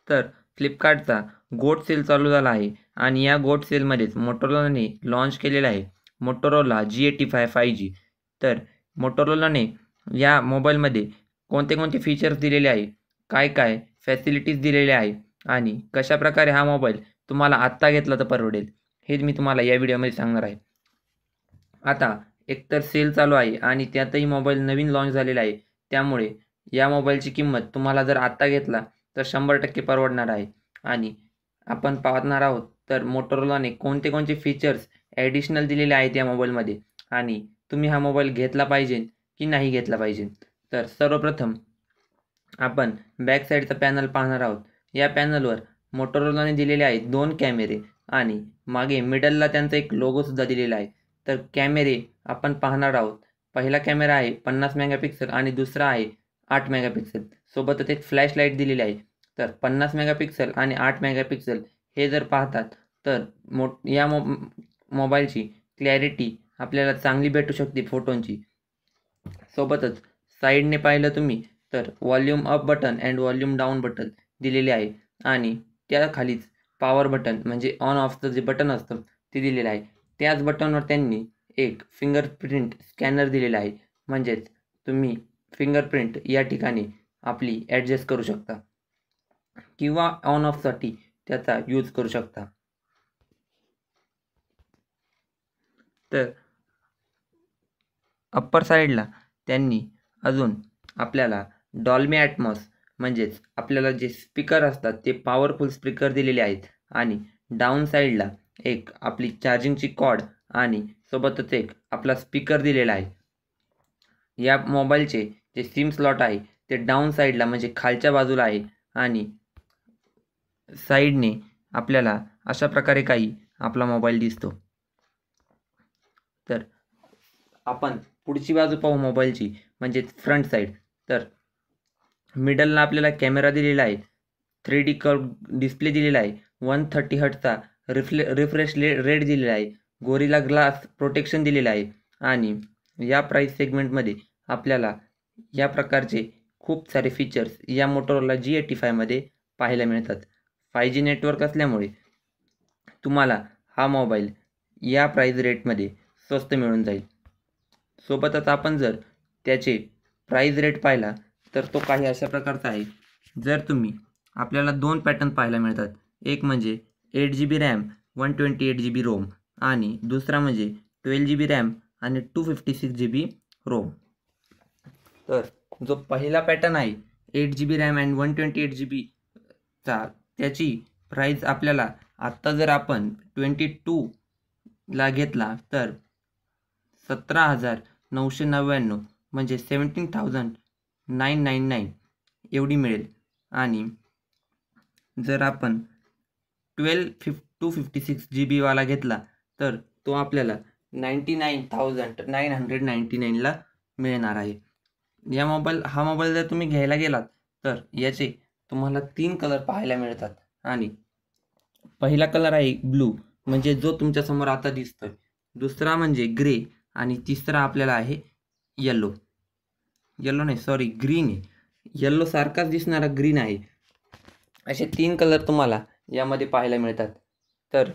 तर फ्लिपकार्टचा गोट सेल चालू झाला आहे आणि या गोट सेलमध्येच मोटोरोलाने लॉन्च केलेला आहे मोटोरोला G85 5G। तर मोटोरोलाने या मोबाईलमध्ये कोणते कोणते फीचर्स दिलेले आहे, काय काय फॅसिलिटीज दिलेल्या आहे आणि कशाप्रकारे हा मोबाईल तुम्हाला आत्ता घेतला तर परवडेल हे मी तुम्हाला या व्हिडिओमध्ये सांगणार आहे। आता एकतर सेल चालू आहे आणि त्यातही मोबाईल नवीन लॉन्च झालेला आहे, त्यामुळे या मोबाईलची किंमत तुम्हाला जर आत्ता घेतला तर 100% परवडणार आहे। आणि आपण पाहणार आहोत तर मोटोरोलाने कोणते कोणते फीचर्स ॲडिशनल दिलेले आहेत या मोबाईलमध्ये आणि तुम्ही हा मोबाईल घेतला पाहिजे की नाही घेतला पाहिजे। तर सर्वप्रथम आपण बॅक साईडचा पॅनल पाहणार आहोत। या पॅनलवर मोटोरोलाने दिलेले आहेत 2 कॅमेरे आणि मागे मिडलला त्यांचा एक लोगोसुद्धा दिलेला आहे। तर कॅमेरे आपण पाहणार आहोत। पहिला कॅमेरा आहे 50 मेगापिक्सल आणि दुसरा आहे 8 मेगापिक्सल, सोबतच एक फ्लॅश लाईट दिलेली आहे। तर 50 मेगापिक्सल आणि 8 मेगापिक्सल हे जर पाहतात तर या मोबाईलची क्लॅरिटी आपल्याला चांगली भेटू शकते फोटोंची। सोबतच साईडने पाहिलं तुम्ही तर volume up button and volume down button दिलेले आहे आणि त्याखालीच पॉवर बटन म्हणजे ऑन ऑफचं जे बटन असतं ते दिलेलं आहे। त्याच बटनवर त्यांनी एक फिंगरप्रिंट स्कॅनर दिलेला आहे, म्हणजेच तुम्ही फिंगरप्रिंट या ठिकाणी आपली ॲडजस्ट करू शकता किंवा ऑन ऑफसाठी त्याचा यूज करू शकता। तर अप्पर साईडला त्यांनी अजून आपल्याला डॉल्बी ॲटमॉस म्हणजेच आपल्याला जे स्पीकर असतात ते पॉवरफुल स्पीकर दिलेले आहेत आणि डाऊन साईडला एक आपली चार्जिंगची कॉर्ड आणि सोबतच एक आपला स्पीकर दिलेला आहे। या मोबाईलचे जे सिम स्लॉट आहे ते डाऊन साईडला म्हणजे खालच्या बाजूला आहे आणि साईडने आपल्याला अशा प्रकारे काही आपला मोबाईल दिसतो। तर आपण पुढची बाजू पाहू मोबाईलची म्हणजे फ्रंट साईड। तर मिडलला आपल्याला कॅमेरा दिलेला आहे, 3D कर्व डिस्प्ले दिलेला आहे, 130 हर्ट्जचा रिफ्रेश रेट दिलेला आहे, गोरिला ग्लास प्रोटेक्शन दिलेलं आहे आणि या प्राईस सेगमेंटमध्ये आपल्याला या प्रकारचे खूप सारे फीचर्स या मोटोरोला G85मध्ये पाहायला मिळतात। 5G नेटवर्क असल्यामुळे तुम्हाला हा मोबाईल या प्राईस रेटमध्ये स्वस्त मिळून जाईल। सोबतच आपण जर त्याचे प्राईस रेट पाहिला तर तो काही अशा प्रकारचा आहे। जर तुम्ही आपल्याला 2 पॅटर्न पाहायला मिळतात, एक म्हणजे 8GB रॅम 128GB रोम आणि दुसरा म्हणजे 12GB रॅम आणि 256GB रोम। तर जो पहिला पॅटर्न आहे 8GB रॅम अँड 128GB चा त्याची प्राईस आपल्याला आत्ता जर आपण 22ला घेतला तर 17,999 म्हणजे 17,999 एवढी मिळेल आणि जर आपण 256GB वाला घेतला तर तो आपल्याला 99,999ला मिळणार आहे। हा मोबाईल जर तुम्ही घ्यायला गेलात तर याचे तुम्हाला 3 कलर पाहायला मिळतात आणि पहिला कलर आहे ब्लू म्हणजे जो तुमच्यासमोर आता दिसतोय, दुसरा म्हणजे ग्रे आणि तिसरा आपल्याला आहे येलो नाही सॉरी ग्रीन आहे, येल्लो सारखाच दिसणारा ग्रीन आहे। असे 3 कलर तुम्हाला यामध्ये पाहायला मिळतात। तर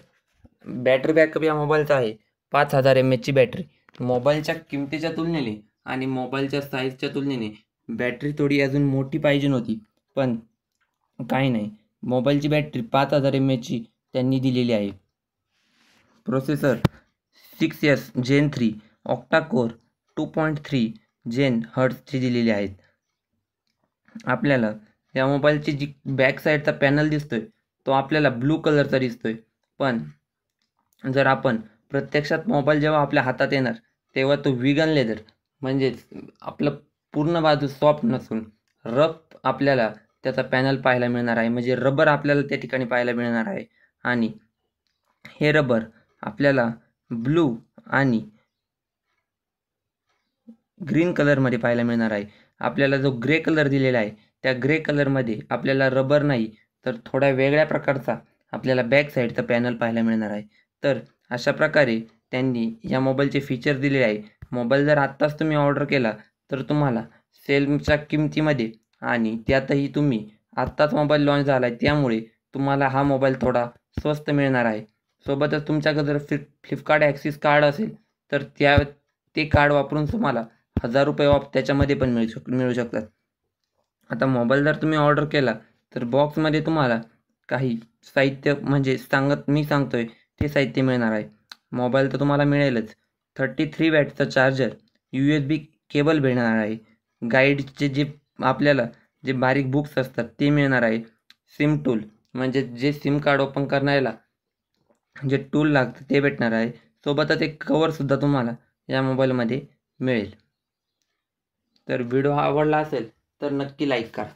बॅटरी बॅकअप या मोबाईलचा आहे 5000 mAhची बॅटरी। मोबाईलच्या किमतीच्या तुलनेने आणि मोबाईलच्या साईजच्या तुलनेने बॅटरी थोडी अजून मोठी पाहिजे होती, पण काही नाही, मोबाईलची बॅटरी 5000 mAhची त्यांनी दिलेली आहे। Processor 6S Gen 3 octa core 2.3 Gen हर्ट्जची दिलेली आहेत। आपल्याला या मोबाईलची जी बॅक साईडचा पॅनल दिसतोय तो आपल्याला ब्लू कलरचा दिसतोय, पण जर आपण प्रत्यक्षात मोबाईल जेव्हा आपल्या हातात येणार तेव्हा तो विगन लेदर म्हणजेच आपलं पूर्ण बाजू सॉफ्ट नसून रफ आपल्याला त्याचा पॅनल पाहायला मिळणार आहे, म्हणजे रबर आपल्याला त्या ठिकाणी पाहायला मिळणार आहे आणि हे रबर आपल्याला ब्लू आणि ग्रीन कलरमध्ये पाहायला मिळणार आहे। आपल्याला जो ग्रे कलर दिलेला आहे त्या ग्रे कलरमध्ये आपल्याला रबर नाही तर थोड्या वेगळ्या प्रकारचा आपल्याला बॅक साईडचा पॅनल पाहायला मिळणार आहे। तर अशा प्रकारे त्यांनी या मोबाईलचे फीचर दिलेले आहे। मोबाईल जर आत्ताच तुम्ही ऑर्डर केला तर तुम्हाला सेलच्या किमतीमध्ये आणि त्यातही तुम्ही आत्ताच मोबाईल लॉन्च झाला आहे, त्यामुळे तुम्हाला हा मोबाईल थोडा स्वस्त मिळणार आहे. सोबतच तुमच्याकडे जर फ्लिपकार्ट ॲक्सिस कार्ड असेल तर ते कार्ड वापरून तुम्हाला ₹1000 ऑफ त्याच्यामध्ये पण मिळू शकतात. आता मोबाईल जर तुम्ही ऑर्डर केला तर बॉक्समध्ये तुम्हाला काही साहित्य म्हणजे मी सांगतोय ते साहित्य मिळणार आहे. मोबाईल तर तुम्हाला मिळेलच. 33 वॅटचा चार्जर, USB केबल मिळणार आहे. गाईडचे आपल्याला जे बारीक बुक्स असतात ते मिळणार आहे. सिम टूल म्हणजे जे सिम कार्ड ओपन करण्याला जे टूल लागतं ते भेटणार आहे. सोबतच एक कवरसुद्धा तुम्हाला या मोबाईलमध्ये मिळेल. तर व्हिडिओ आवडला असेल तर नक्की लाईक करा.